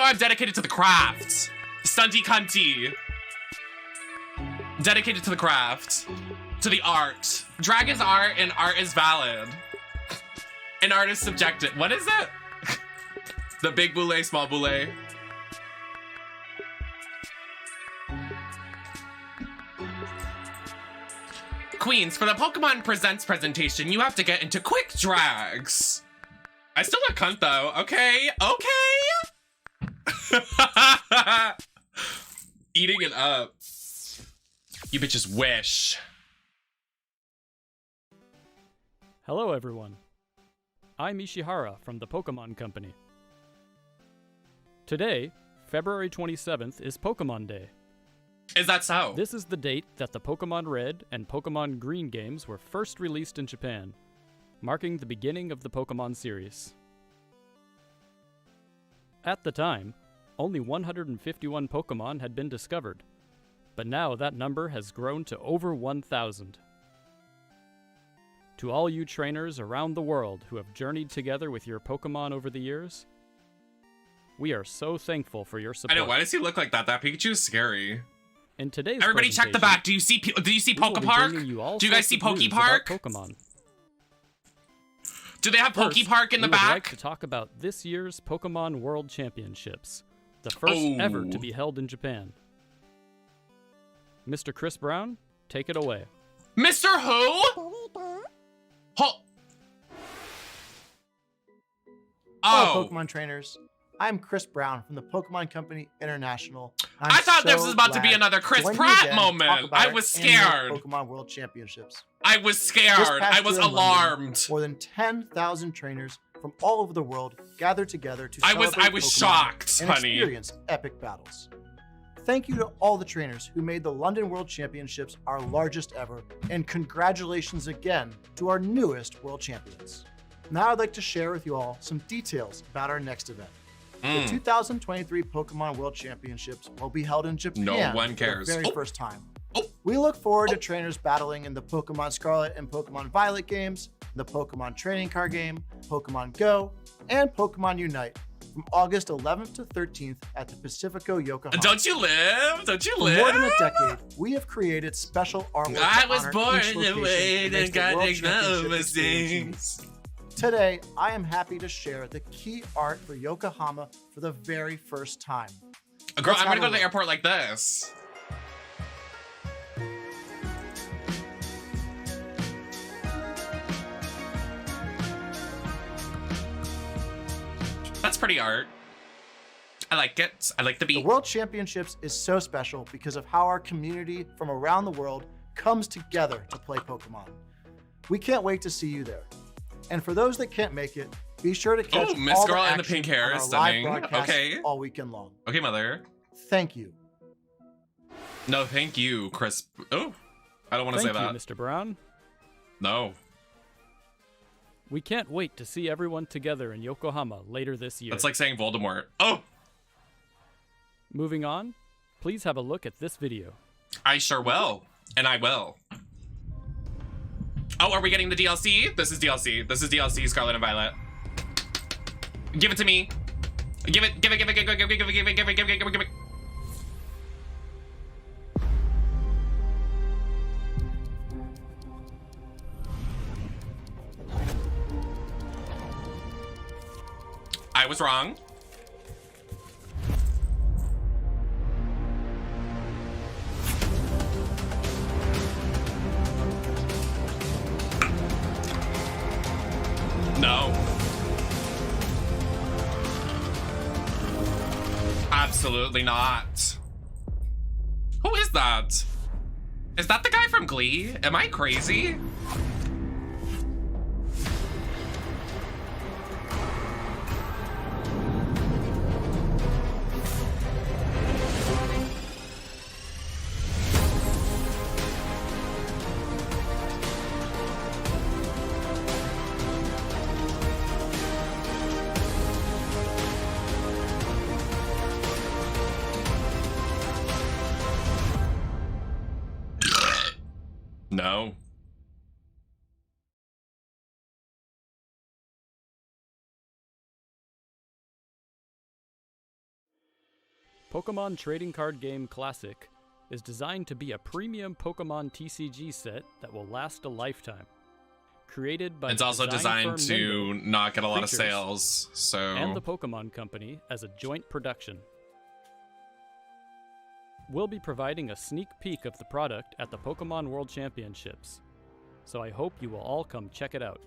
I'm dedicated to the craft. Stunty cunty. Dedicated to the craft. To the art. Drag is art and art is valid. And art is subjective. What is it? The big boule, small boule. Queens, for the Pokemon Presents presentation, you have to get into quick drags. I still got cunt though. Okay, okay. Eating it up. You bitches wish. Hello everyone. I'm Ishihara from the Pokemon Company. Today, February 27th, is Pokemon Day. Is that so? This is the date that the Pokemon Red and Pokemon Green games were first released in Japan, marking the beginning of the Pokemon series. At the time, only 151 Pokemon had been discovered, but now that number has grown to over 1,000. To all you trainers around the world who have journeyed together with your Pokemon over the years, we are so thankful for your support. I know, why does he look like that? That Pikachu is scary. In today's Everybody check the back. Do you see Pokepark? Do you guys see Pokepark? Pokemon. Do they have Pokepark in the back? We'd like to talk about this year's Pokemon World Championships, the first ever to be held in Japan. Mr. Chris Brown, take it away. Mr. Who? Hello, Pokemon trainers. I'm Chris Brown from the Pokemon Company International. I thought this was about to be another Chris Pratt moment. I was scared. Pokemon World Championships. I was scared. I was alarmed. London, more than 10,000 trainers from all over the world gathered together to I was Pokemon shocked, and honey. Experience epic battles. Thank you to all the trainers who made the London World Championships our largest ever, and congratulations again to our newest world champions. Now I'd like to share with you all some details about our next event. The 2023 Pokemon World Championships will be held in Japan no one cares. for the very first time. We look forward to trainers battling in the Pokemon Scarlet and Pokemon Violet games, the Pokemon Trading Card game, Pokemon Go, and Pokemon Unite from August 11th to 13th at the Pacifico Yokohama. Don't you live? Don't you live? For more than a decade, we have created special artwork. I was born in a way that got no mistakes. Today, I am happy to share the key art for Yokohama for the very first time. Girl, I'm gonna go to the airport like this. That's pretty art. I like it. I like the beat. The World Championships is so special because of how our community from around the world comes together to play Pokemon. We can't wait to see you there. And for those that can't make it, be sure to catch Miss all Girl the in the pink hair on is our stunning. live broadcast Okay. all weekend long. Okay, mother. Thank you. No, thank you, Chris. Oh, I don't want to say that. Thank you, Mr. Brown. No. We can't wait to see everyone together in Yokohama later this year. That's like saying Voldemort. Oh! Moving on, please have a look at this video. I sure will. And I will. Oh, are we getting the DLC? This is DLC. This is DLC, Scarlet and Violet. Give it to me. Give it, give it, give it, give it, give it, give it, give it, give it, give it, give it, give it. I was wrong. No. Absolutely not. Who is that? Is that the guy from Glee? Am I crazy? No. Pokemon Trading Card Game Classic is designed to be a premium Pokemon TCG set that will last a lifetime. Created by It's also designed to not get a lot of sales, so... and the Pokemon Company as a joint production. We'll be providing a sneak peek of the product at the Pokemon World Championships, so I hope you will all come check it out.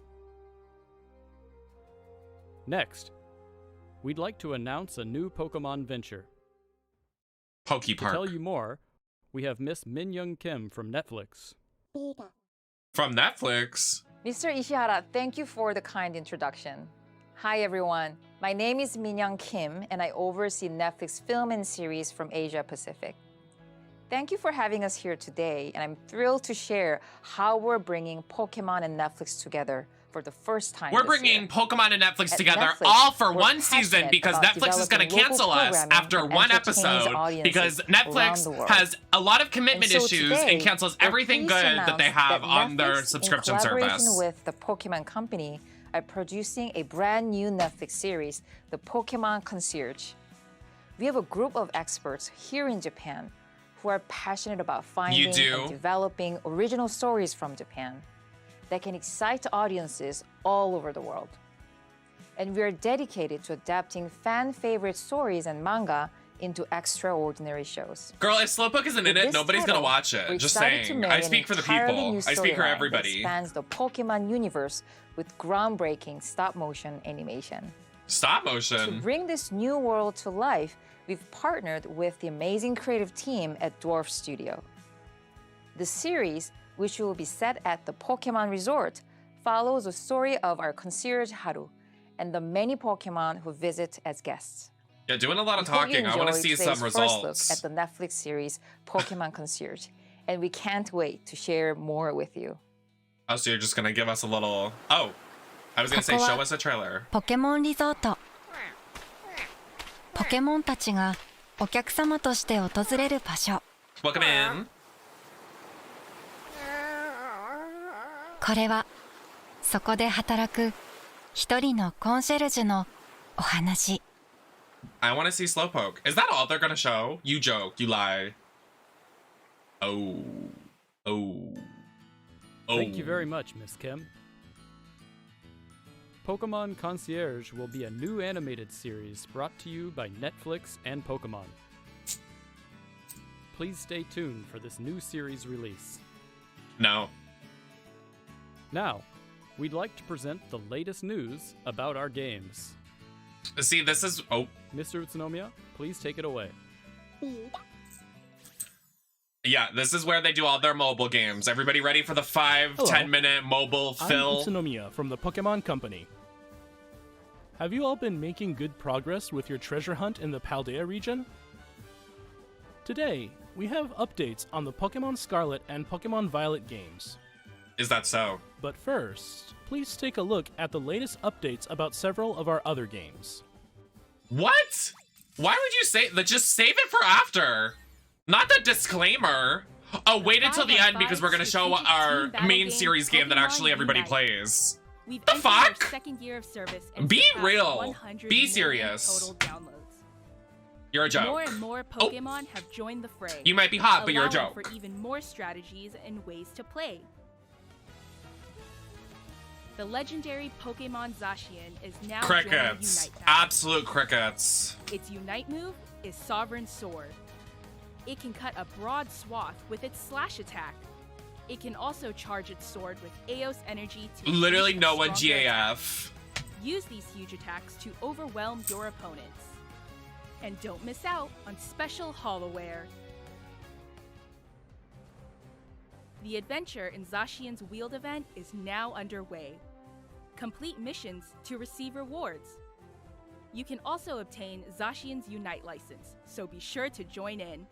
Next, we'd like to announce a new Pokemon venture. Poke Park. To tell you more, we have Miss Min Young Kim from Netflix. From Netflix? Mr. Ishihara, thank you for the kind introduction. Hi everyone, my name is Min Young Kim and I oversee Netflix film and series from Asia Pacific. Thank you for having us here today, and I'm thrilled to share how we're bringing Pokemon and Netflix together for the first time. We're bringing Pokemon and Netflix together all for one season because Netflix is going to cancel us after one episode because Netflix has a lot of commitment issues and cancels everything good that they have on their subscription service. In collaboration with the Pokemon Company, are producing a brand new Netflix series, the Pokemon Concierge. We have a group of experts here in Japan who are passionate about finding and developing original stories from Japan that can excite audiences all over the world. And we are dedicated to adapting fan-favorite stories and manga into extraordinary shows. Girl, if Slowpoke isn't in it, nobody's gonna watch it. Just saying. I speak for the people. I speak for everybody. That spans the Pokemon universe with groundbreaking stop-motion animation. Stop motion? To bring this new world to life, we've partnered with the amazing creative team at Dwarf Studio. The series, which will be set at the Pokemon Resort, follows the story of our concierge Haru and the many Pokemon who visit as guests. Yeah, doing a lot of talking. I want to see some results. First look at the Netflix series Pokemon Concierge, and we can't wait to share more with you. Oh, so you're just gonna give us a little... Oh, I was gonna say show us a trailer. Pokemon Resort. ポケモンたちがお客様として訪れる場所。Welcome in. これはそこで働く一人のコンシェルジュのお話。I want to see Slowpoke. Is that all they're gonna show? You joke. You lie. Oh. Oh. Oh. Thank you very much, Miss Kim. Pokemon Concierge will be a new animated series brought to you by Netflix and Pokemon. Please stay tuned for this new series release. No. Now, we'd like to present the latest news about our games. See, this is... Oh. Mr. Utsunomiya, please take it away. Yeah, this is where they do all their mobile games. Everybody ready for the 5-10-minute mobile fill? I'm Utsunomiya from the Pokemon Company. Have you all been making good progress with your treasure hunt in the Paldea region? Today, we have updates on the Pokemon Scarlet and Pokemon Violet games. Is that so? But first, please take a look at the latest updates about several of our other games. What? Why would you say that? Just save it for after. Not the disclaimer. Oh, wait until the end because we're going to show our main series game that actually everybody plays. The fuck? Second year of service Be real. Be serious. Total downloads. You're a joke. More and more Pokemon have joined the fray. You might be hot, but you're a allowing joke. For even more strategies and ways to play. The legendary Pokemon Zacian is now joining Crickets. Unite. Absolute crickets. Its Unite move is Sovereign Sword. It can cut a broad swath with its slash attack. It can also charge its sword with Eos energy to Literally unleash a no one stronger GAF. attack. Use these huge attacks to overwhelm your opponents. And don't miss out on special Hollowware. The adventure in Zacian's Wheeled event is now underway. Complete missions to receive rewards. You can also obtain Zacian's Unite license, so be sure to join in.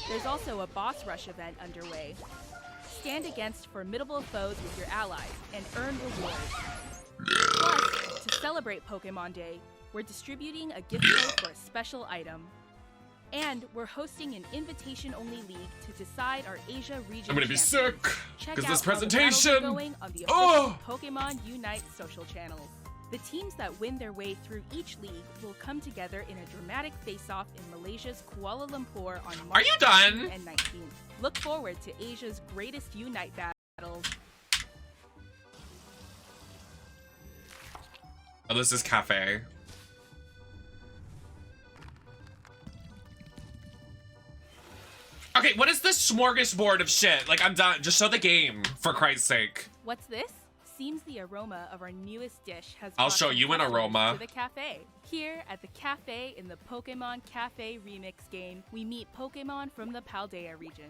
There's also a boss rush event underway. Stand against formidable foes with your allies and earn rewards. Plus, to celebrate Pokemon Day, we're distributing a gift code for a special item. And we're hosting an invitation-only league to decide our Asia region. I'm gonna be sick Check because out this how the battles are presentation. going on the official Pokemon Unite social channels. The teams that win their way through each league will come together in a dramatic face-off in Malaysia's Kuala Lumpur on March 18th and 19th. Look forward to Asia's greatest Unite battles. Oh, this is cafe. Okay, what is this smorgasbord of shit? Like, I'm done. Just show the game, for Christ's sake. What's this? Seems the aroma of our newest dish has I'll brought show you an aroma. to the cafe. Here at the cafe in the Pokemon Cafe Remix game, we meet Pokemon from the Paldea region.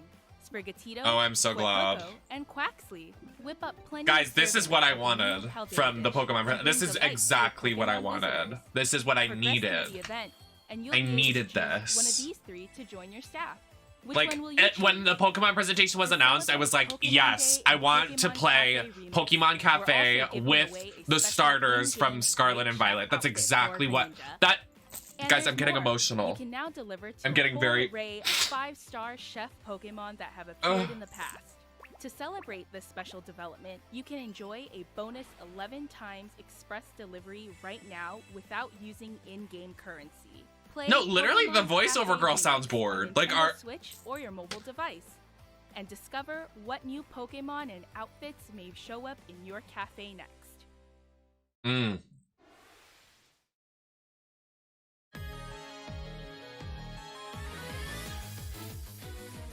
Sprigatito, Oh, I'm so glad. and Quaxley. Whip up plenty Guys, of this is servings what I of the wanted new Paldea from the dish Pokemon. to This bring is delight to exactly what I Pokemon wanted. visitors. This is what I Progress through needed. the event, and you'll I be able to needed choose this. one of these three to join your staff. Which Like, one will you when choose? the Pokemon presentation was announced, I was like, Pokemon yes, Day I and want to Pokemon play Cafe Remix. Pokemon Cafe We're also giving with away a the special starters in-game from Scarlet and Cashapp Violet. That's outfit exactly for what... Ninja. That... And Guys, there's I'm getting more. emotional. We can now deliver to I'm a getting whole very- array of 5-star chef Pokemon that have appeared in the past. To celebrate this special development, you can enjoy a bonus 11 times express delivery right now without using in-game currency. Play No, literally, the Pokemon voiceover Cafe girl Remix sounds on bored. Nintendo Like, our... Switch or your mobile device, and discover what new Pokemon and outfits may show up in your cafe next. Mm.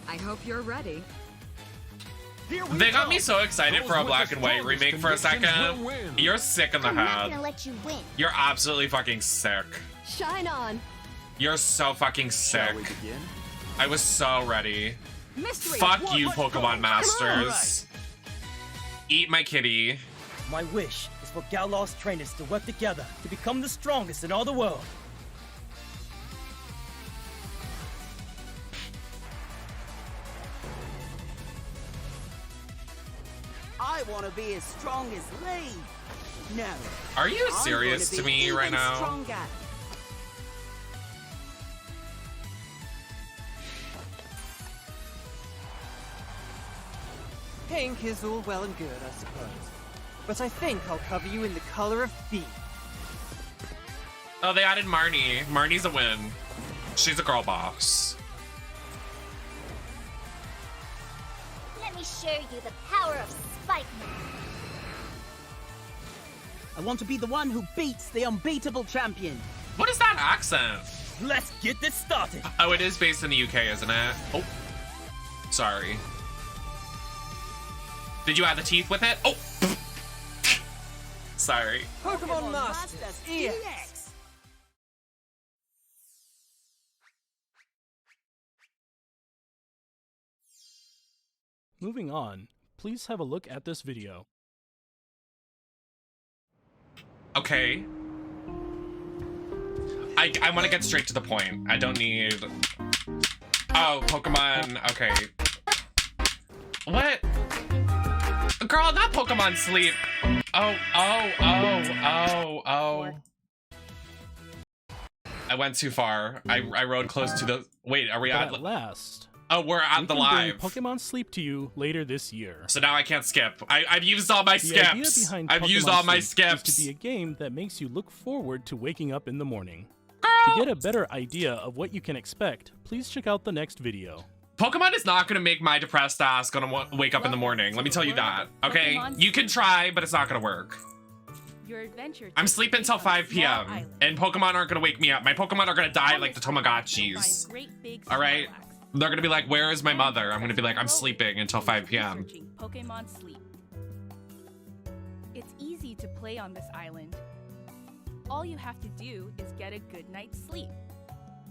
I hope you're ready. They got me so excited for a black and white remake for a second. You're sick in the I'm not head. gonna let you win. You're absolutely fucking sick. Shine on. You're so fucking sick. I was so ready. Mystery. Fuck you, Pokemon Masters. Eat my kitty. My wish is for Galar's trainers to work together to become the strongest in all the world. I want to be as strong as Lee. No. Are you I'm serious gonna to be me even right now? Stronger. Pink is all well and good, I suppose. But I think I'll cover you in the color of beef. Oh, they added Marnie. Marnie's a win. She's a girl boss. Let me show you the power of Spike Man. I want to be the one who beats the unbeatable champion. What is that accent? Let's get this started. Oh, it is based in the UK, isn't it? Oh. Sorry. Did you add the teeth with it? Oh. Sorry. Pokemon Masters EX. Moving on, please have a look at this video. Okay. I want to get straight to the point. I don't need... Oh, Pokemon. Okay. What? Girl, not Pokemon Sleep. Oh. I went too far. I rode close to the... Wait, are we But at... at last, Oh, we're we at the can live. bring Pokemon Sleep to you later this year. So now I can't skip. I've used all my The idea skips. behind I've used Pokemon all my Sleep is skips. to be a game that makes you look forward to waking up in the morning. Girl. To get a better idea of what you can expect, please check out the next video. Pokemon is not gonna make my depressed ass gonna wake up in the morning. Let me tell you that. Okay? You can try, but it's not gonna work. Your adventure I'm takes sleeping place till on a 5 small p.m. island. and Pokemon aren't gonna wake me up. My Pokemon are gonna die like the Tamagotchis. All right? They're gonna be like, "Where is my mother?" I'm gonna be like, "I'm sleeping until 5 p.m." Researching Pokemon Sleep. It's easy to play on this island. All you have to do is get a good night's sleep.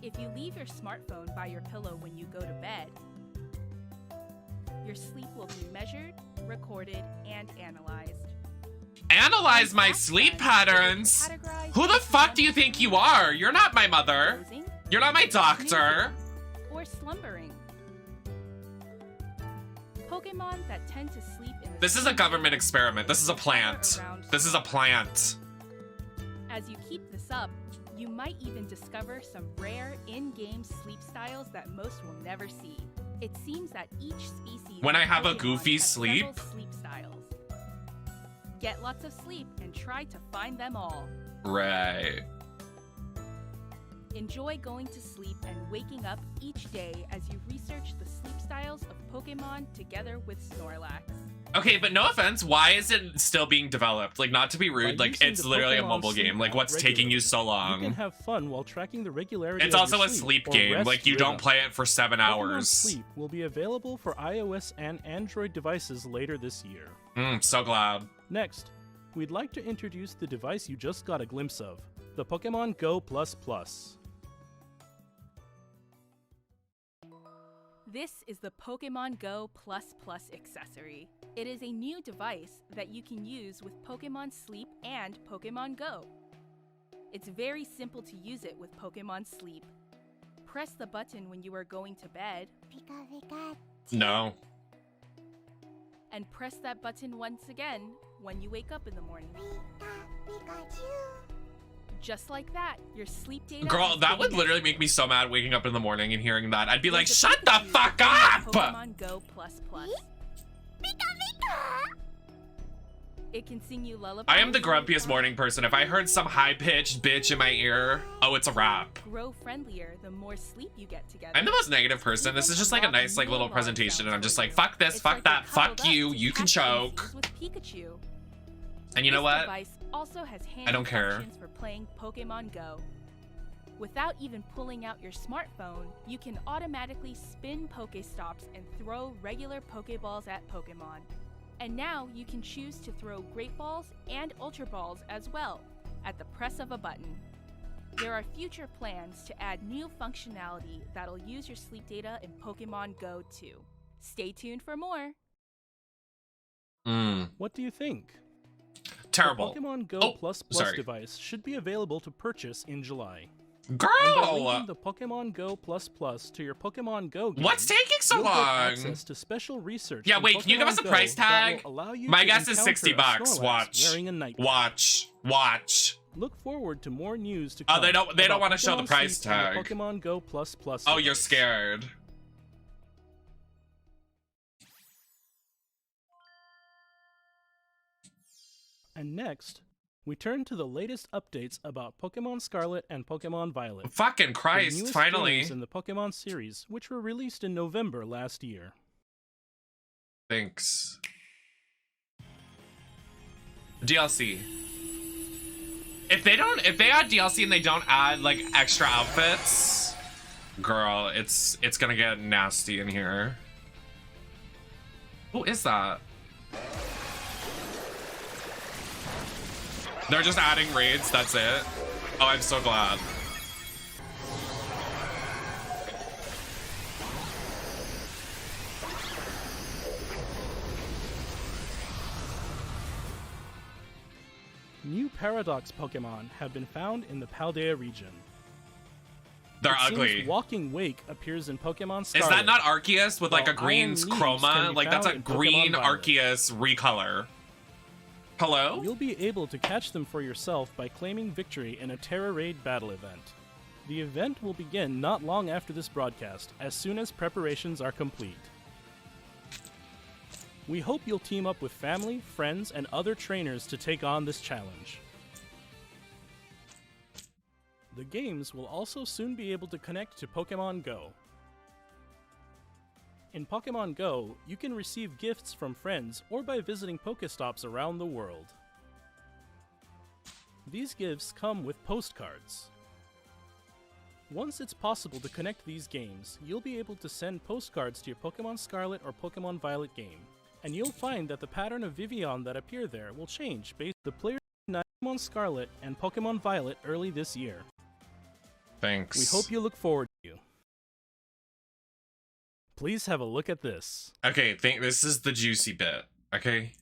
If you leave your smartphone by your pillow when you go to bed, your sleep will be measured, recorded, and analyzed. Analyze my sleep patterns. Who the fuck do you think you are? You're not my mother. Dozing, You're not my doctor. or slumbering. Pokemon that tend to sleep in the This is a government experiment. This is a plant. This is a plant. As you keep this up, you might even discover some rare in-game sleep styles that most will never see. It seems that each species When I of have a Pokemon goofy has several sleep? sleep styles. Get lots of sleep and try to find them all. Right. Enjoy going to sleep and waking up each day as you research the sleep styles of Pokemon together with Snorlax. Okay, but no offense, why is it still being developed? Like, not to be rude, like, it's literally a mobile game. Like, what's taking you so long? You can have fun while tracking the regularity It's of also your a sleep game. rest Like, you rhythm. don't play it for 7 Pokemon hours. Sleep will be available for iOS and Android devices later this year. So glad. Next, we'd like to introduce the device you just got a glimpse of, the Pokemon Go++. This is the Pokemon Go++ accessory. It is a new device that you can use with Pokemon Sleep and Pokemon Go. It's very simple to use it with Pokemon Sleep. Press the button when you are going to bed. No. And press that button once again when you wake up in the morning. Just like that, your sleep data... Girl, that would literally make me so mad waking up in the morning and hearing that. I'd be like, shut the fuck up! Pokemon Go++. It can sing you lullabies. I am the grumpiest morning person. If I heard some high-pitched bitch in my ear, oh, it's a wrap. Grow friendlier the more sleep you get together. I'm the most negative person. This is just like a nice like little presentation and I'm just like, fuck this, fuck that, fuck you, you can choke. With Pikachu. And you know what? This device also has I don't handy care. functions for playing Pokemon Go. Without even pulling out your smartphone, you can automatically spin Pokestops and throw regular Pokeballs at Pokemon. And now you can choose to throw Great Balls and Ultra Balls as well, at the press of a button. There are future plans to add new functionality that'll use your sleep data in Pokemon Go too. Stay tuned for more. What do you think? Terrible. The Pokemon Go sorry. device should be available to purchase in July. Girl! And by linking the Pokemon Go++ to your Pokemon Go game, What's taking so you'll get long? access to special research. Yeah, in wait, can you give us a Pokemon price Go that tag? will allow you My to guess is encounter $60. a Snorlax Watch. wearing a nightcap. Watch. Look forward to more news to Oh, come. they don't about want to show the Pokemon price Sleep and tag. the Pokemon Go++. Oh, you're device. scared. And next, we turn to the latest updates about Pokemon Scarlet and Pokemon Violet. Fucking the Christ, newest finally. games in the Pokemon series, which were released in November last year. Thanks. DLC. If they add DLC and they don't add like extra outfits, girl, it's gonna get nasty in here. Who is that? They're just adding raids, that's it. Oh, I'm so glad. New Paradox Pokemon have been found in the Paldea region. They're It seems ugly. Walking Wake appears in Pokemon Is Scarlet. that not Arceus with like a while green Iron Leaves chroma? can be Like that's a found in green Pokemon Violet. Arceus recolor. Hello? You'll be able to catch them for yourself by claiming victory in a Terra Raid battle event. The event will begin not long after this broadcast, as soon as preparations are complete. We hope you'll team up with family, friends, and other trainers to take on this challenge. The games will also soon be able to connect to Pokemon Go. In Pokemon Go, you can receive gifts from friends or by visiting Pokestops around the world. These gifts come with postcards. Once it's possible to connect these games, you'll be able to send postcards to your Pokemon Scarlet or Pokemon Violet game, and you'll find that the pattern of Vivillon that appear there will change based on the players in Pokemon Scarlet and Pokemon Violet early this year. Thanks. We hope you look forward to you. Please have a look at this. Okay, this is the juicy bit, okay?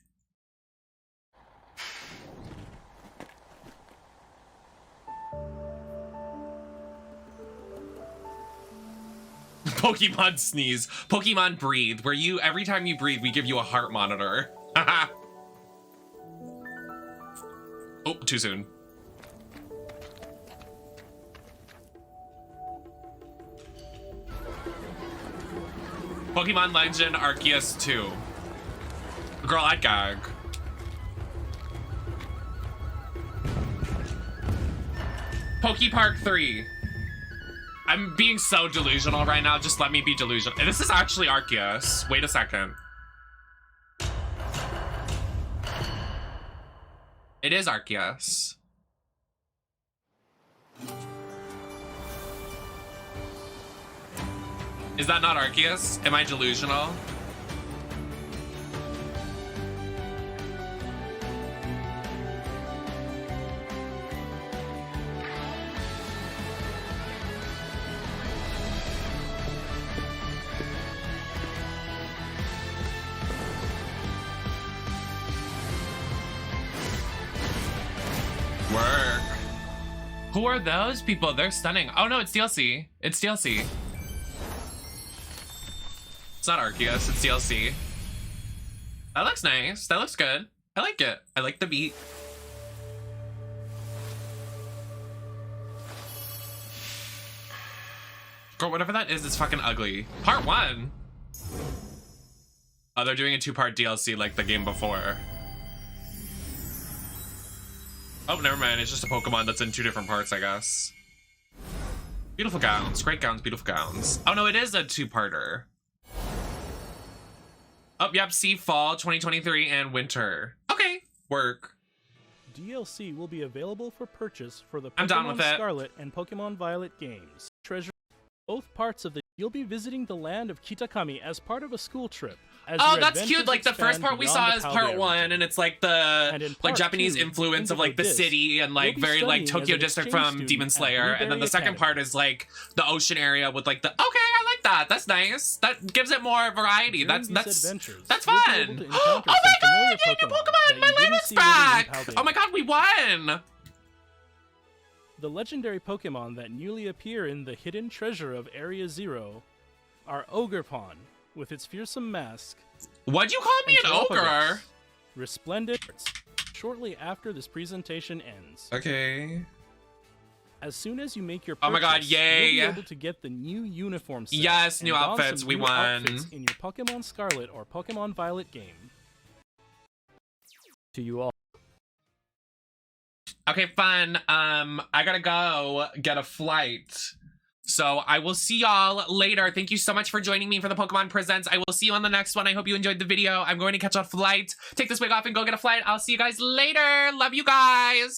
Pokemon sneeze. Pokemon breathe, where every time you breathe, we give you a heart monitor. Haha. Oh, too soon. Pokemon Legend Arceus 2. Girl, I'd gag. Pokepark 3. I'm being so delusional right now. Just let me be delusional. And this is actually Arceus. Wait a second. It is Arceus. Is that not Arceus? Am I delusional? Work. Who are those people? They're stunning. Oh no, it's DLC. It's DLC. It's not Arceus, it's DLC. That looks nice. That looks good. I like it. I like the beat. Girl, whatever that is fucking ugly. Part 1. Oh, they're doing a 2-part DLC like the game before. Oh, never mind. It's just a Pokemon that's in 2 different parts, I guess. Beautiful gowns. Great gowns, beautiful gowns. Oh, no, it is a 2-parter. Oh, yep. See, fall 2023 and winter. Okay. Work. DLC will be available for purchase for the I'm down with Pokemon it. Scarlet and Pokemon Violet games. Treasure both parts of the. You'll be visiting the land of Kitakami as part of a school trip. As Oh, your that's adventures cute. Like the first expand part we beyond saw the is Paldea part region. 1, and it's like the And in like part Japanese 2, influence of Indigo like the Disc, city and like you'll be very like studying Tokyo as an district exchange from student Demon at Slayer, and then Blueberry the second Academy. part is like the ocean area with like the. Okay, I like that. That's nice. That gives it more variety. During That's these adventures, that's you'll be fun. able to Oh encounter my some familiar god! Yay, new Pokemon Pokemon! that My you didn't Layman's see living in back! Paldea. Oh my god, we won! The legendary Pokemon that newly appear in the hidden treasure of Area Zero are Ogerpon, with its fearsome mask. What'd you call me an and ogre? Galapagos, resplendent shortly after this presentation ends. Okay. As soon as you make your Oh my god, purchase, yay. you'll be able to get the new uniform set. Yes, and new don outfits, some we new won. outfits in your Pokemon Scarlet or Pokemon Violet game. To you all. Okay, fun. I gotta go get a flight. So I will see y'all later. Thank you so much for joining me for the Pokemon Presents. I will see you on the next one. I hope you enjoyed the video. I'm going to catch a flight, take this wig off and go get a flight. I'll see you guys later. Love you guys.